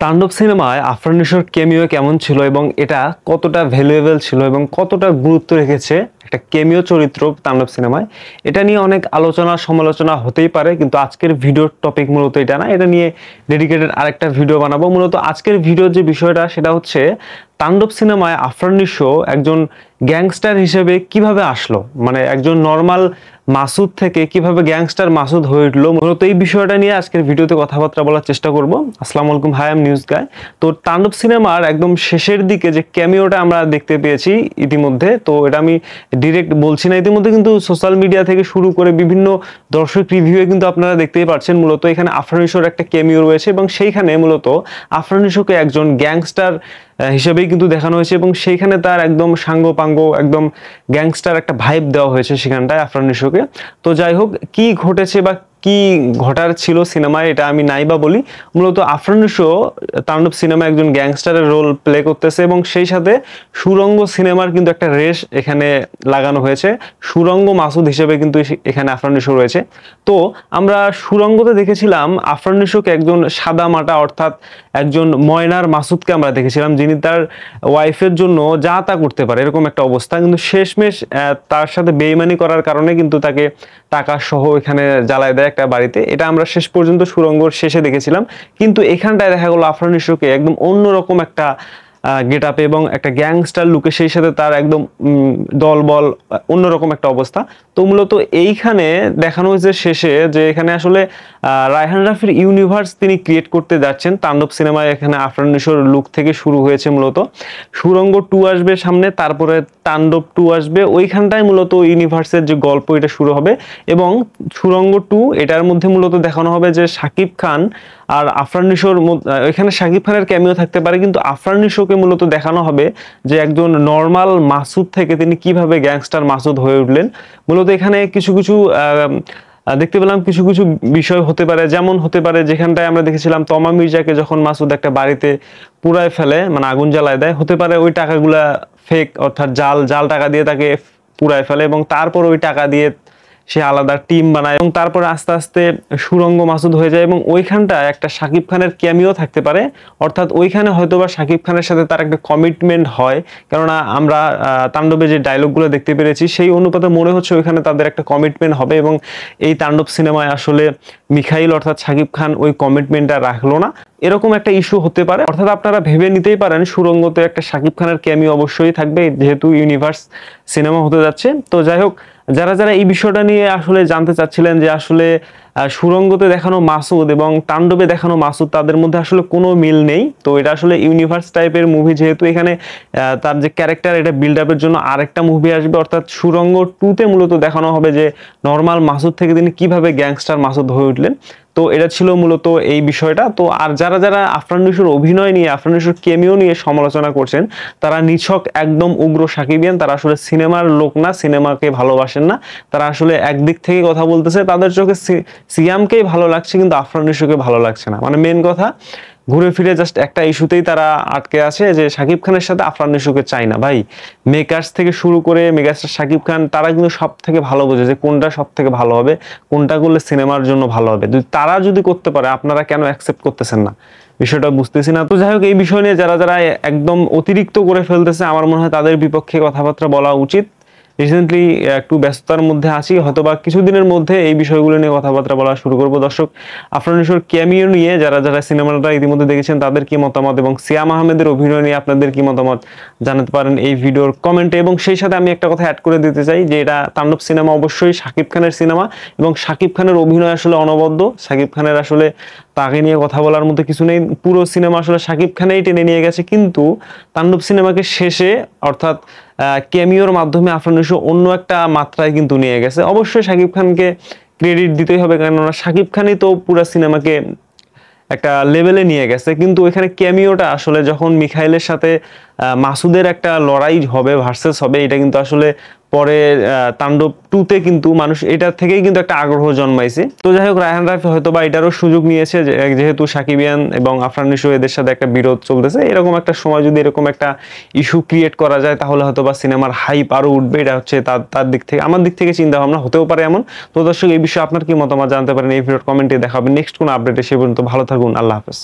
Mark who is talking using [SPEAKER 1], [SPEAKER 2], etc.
[SPEAKER 1] তাণ্ডব সিনেমায় আফরান নিশোর কেমিও কেমন ছিল এবং এটা কতটা ভ্যালুয়েবল ছিল এবং কতটা গুরুত্ব রেখেছে একটা কেমিও চরিত্র তাণ্ডব সিনেমায়, এটা নিয়ে অনেক আলোচনা সমালোচনা হতেই পারে, কিন্তু আজকের ভিডিওর টপিক মূলত এটা না। এটা নিয়ে ডেডিকেটেড আরেকটা ভিডিও বানাবো। মূলত আজকের ভিডিওর যে বিষয়টা সেটা হচ্ছে তাণ্ডব সিনেমায় আফরান নিশো একজন গ্যাংস্টার হিসেবে কিভাবে আসলো, মানে একজন নর্মাল মাসুদ থেকে কিভাবে গ্যাংস্টার মাসুদ হয়ে উঠলো। মূলত এই বিষয়টা নিয়ে আজকের ভিডিওতে কথাবার্তা বলার চেষ্টা করব। আসসালামু আলাইকুম, হাই, আই এম নিউজ গাই। তো তাণ্ডব সিনেমার একদম শেষের দিকে যে ক্যামিওটা আমরা দেখতে পেয়েছি ইতিমধ্যে, তো এটা আমি ডিরেক্ট বলছি না, ইতিমধ্যে কিন্তু সোশ্যাল মিডিয়া থেকে শুরু করে বিভিন্ন দর্শক রিভিউয়ে কিন্তু আপনারা দেখতেই পাচ্ছেন মূলত এখানে আফরান নিশোর একটা ক্যামিও রয়েছে এবং সেইখানে মূলত আফরান নিশোকে একজন গ্যাংস্টার হিসেবেই কিন্তু দেখানো হয়েছে এবং সেইখানে তার একদম সাঙ্গপাঙ্গ একদম গ্যাংস্টার একটা ভাইব দেওয়া হয়েছে সেখানটায় আফরান নিশোকে। তো যাই হোক, কি ঘটেছে বা কি ঘটার ছিল সিনেমায় এটা আমি নাই বা বলি। মূলত আফরান নিশো তাণ্ডব সিনেমায় একজন গ্যাংস্টারের রোল প্লে করতেছে এবং সেই সাথে সুরঙ্গ সিনেমার কিন্তু একটা রেশ এখানে লাগানো হয়েছে। সুরঙ্গ মাসুদ হিসেবে কিন্তু এখানে আফরান নিশো রয়েছে। তো আমরা সুরঙ্গতে দেখেছিলাম আফরান নিশোকে একজন সাদা মাটা অর্থাৎ একজন ময়নার মাসুদকে আমরা দেখেছিলাম, যিনি তার ওয়াইফের জন্য যা তা করতে পারে এরকম একটা অবস্থা, কিন্তু শেষমেশ তার সাথে বেইমানি করার কারণে কিন্তু তাকে টাকা সহ এখানে জ্বালায় দেয় একটা বাড়িতে। এটা আমরা শেষ পর্যন্ত সুরঙ্গর শেষে দেখেছিলাম, কিন্তু এখানটায় দেখা গেল আফরান নিশোকে একদম অন্যরকম একটা গেট আপে এবং একটা গ্যাংস্টার লুকে, সেই সাথে তার একদম দলবল অন্যরকম একটা অবস্থা। তো মূলত এইখানে দেখানো হয়েছে শেষে যে এখানে আসলে রায়হান রাফির ইউনিভার্স তিনি ক্রিয়েট করতে যাচ্ছেন তাণ্ডব সিনেমায়। এখানে আফরান নিশোর লুক থেকে শুরু হয়েছে, মূলত সুরঙ্গ 2 আসবে সামনে, তারপরে তাণ্ডব 2 আসবে, ওইখানটায় মূলত ইউনিভার্সের যে গল্প এটা শুরু হবে। এবং সুরঙ্গ 2 এটার মধ্যে মূলত দেখানো হবে যে শাকিব খান আর আফরান নিশোর, এখানে শাকিব খানের ক্যামিও থাকতে পারে, কিন্তু আফরান নিশোকে মূলত দেখানো হবে যে একজন নর্মাল মাসুদ থেকে তিনি কিভাবে গ্যাংস্টার মাসুদ হয়ে উঠলেন। মূলত এখানে কিছু কিছু দেখতে পেলাম কিছু কিছু বিষয় হতে পারে, যেমন হতে পারে যেখানটায় আমরা দেখেছিলাম তমা মির্জাকে যখন মাসুদ একটা বাড়িতে পুড়ায় ফেলে, মানে আগুন জ্বালায় দেয়, হতে পারে ওই টাকাগুলা ফেক, অর্থাৎ জাল জাল টাকা দিয়ে তাকে পুড়ায় ফেলে এবং তারপর ওই টাকা দিয়ে সে আলাদা টিম বানায় এবং তারপরে আস্তে আস্তে সুরঙ্গ মাসুদ হয়ে যায় এবং ওইখানটা একটা শাকিব খানের ক্যামিও থাকতে পারে, অর্থাৎ ওইখানে হয়তোবা শাকিব খানের সাথে তার একটা কমিটমেন্ট হয়। কেননা আমরা তাণ্ডবে যে ডায়লগগুলো দেখতে পেরেছি সেই অনুপাতে মনে হচ্ছে ওইখানে তাদের একটা কমিটমেন্ট হবে এবং এই তাণ্ডব সিনেমায় আসলে মিখাইল অর্থাৎ শাকিব খান ওই কমিটমেন্টটা রাখলো না, এরকম একটা ইস্যু হতে পারে। অর্থাৎ আপনারা ভেবে নিতেই পারেন সুরঙ্গতে একটা শাকিব খানের ক্যামিও অবশ্যই থাকবে, যেহেতু ইউনিভার্স সিনেমা হতে যাচ্ছে। তো যাই হোক, যারা যারা এই বিষয়টা নিয়ে আসলে জানতে চাচ্ছিলেন যে আসলে সুরঙ্গতে দেখানো মাসুদ এবং তাণ্ডবে দেখানো মাসুদ তাদের মধ্যে আসলে কোনো মিল নেই, তো এটা আসলে ইউনিভার্স টাইপের মুভি, যেহেতু এখানে তার যে ক্যারেক্টার এটা বিল্ড আপের জন্য আরেকটা মুভি আসবে, অর্থাৎ সুরঙ্গ 2তে মূলত দেখানো হবে যে নর্মাল মাসুদ থেকে তিনি কিভাবে গ্যাংস্টার মাসুদ হয়ে উঠলেন। তো এটা ছিল মূলত এই বিষয়টা। তো আর যারা যারা আফরান নিশোর অভিনয় নিয়ে, আফরান নিশোর কেমিও নিয়ে সমালোচনা করছেন, তারা নিছক একদম উগ্র সাকিবিয়ান, তারা আসলে সিনেমার লোক না, সিনেমাকে ভালোবাসেন না, তারা আসলে একদিক থেকে কথা বলতেছে, তাদের চোখে সিয়ামকেই ভালো লাগছে কিন্তু আফরান নিশোকে ভালো লাগছে না। মানে মেন কথা ঘুরে ফিরে জাস্ট একটা ইস্যুতেই তারা আটকে আছে যে শাকিব খানের সাথে আফরান নিশোকে চাই না। ভাই, মেকার্স থেকে শুরু করে মেগাস্টার শাকিব খান তারা কিন্তু সব থেকে ভালো বোঝে যে কোনটা সব থেকে ভালো হবে, কোনটা করলে সিনেমার জন্য ভালো হবে। তারা যদি করতে পারে আপনারা কেন অ্যাকসেপ্ট করতেছেন না, বিষয়টা বুঝতেছি না। তো যাই হোক, এই বিষয় নিয়ে যারা যারা একদম অতিরিক্ত করে ফেলতেছে আমার মনে হয় তাদের বিপক্ষে কথাবার্তা বলা উচিত। রিসেন্টলি একটু ব্যস্ততার মধ্যে আছি, হয়তোবা কিছুদিনের মধ্যে এই বিষয়গুলো নিয়ে কথাবার্তা বলা শুরু করব। দর্শক, আফরান নিশোর ক্যামিও নিয়ে যারা যারা সিনেমাটা ইতিমধ্যে দেখেছেন তাদের কি মতামত এবং সিয়াম আহমেদের অভিনয় নিয়ে আপনাদের কি মতামত জানাতে পারেন এই ভিডিওর কমেন্টে। এবং সেই সাথে আমি একটা কথা অ্যাড করে দিতে চাই যে এটা তাণ্ডব সিনেমা অবশ্যই শাকিব খানের সিনেমা এবং শাকিব খানের অভিনয় আসলে অনবদ্য। শাকিব খানের আসলে তাকে নিয়ে কথা বলার মতো কিছু নেই, পুরো সিনেমা আসলে শাকিব খানেই টেনে নিয়ে গেছে, কিন্তু তাণ্ডব সিনেমাকে শেষে অর্থাৎ ক্যামিওর মাধ্যমে আফরান নিশো অন্য একটা মাত্রায় কিন্তু নিয়ে গেছে। অবশ্যই শাকিব খানকে ক্রেডিট দিতেই হবে, কেননা শাকিব খানই তো পুরো সিনেমাকে একটা লেভেলে নিয়ে গেছে। কিন্তু এখানে ক্যামিওটা আসলে যখন মিখাইলের সাথে মাসুদের একটা লড়াই হবে, ভার্সেস হবে, এটা কিন্তু আসলে পরে তাণ্ডব 2তে কিন্তু মানুষ এটার থেকেই কিন্তু একটা আগ্রহ জন্মাইছে। তো যাই হোক, রায়হান রাফি হয়তো বা এটারও সুযোগ নিয়েছে, যেহেতু সাকিবিয়ান এবং আফরান নিশো এদের সাথে একটা বিরোধ চলতেছে, এরকম একটা সময় যদি এরকম একটা ইস্যু ক্রিয়েট করা যায় তাহলে হয়তো বা সিনেমার হাইপ আরো উঠবে। এটা হচ্ছে তার দিক থেকে, আমার দিক থেকে চিন্তা ভাবনা হতেও পারে এমন। তো দর্শক, এই বিষয়ে আপনার কি মতামত জানতে পারেন এই ভিডিওর কমেন্টে। দেখাবেন নেক্সট কোন আপডেটে, সে পর্যন্ত ভালো থাকুন, আল্লাহ হাফেজ।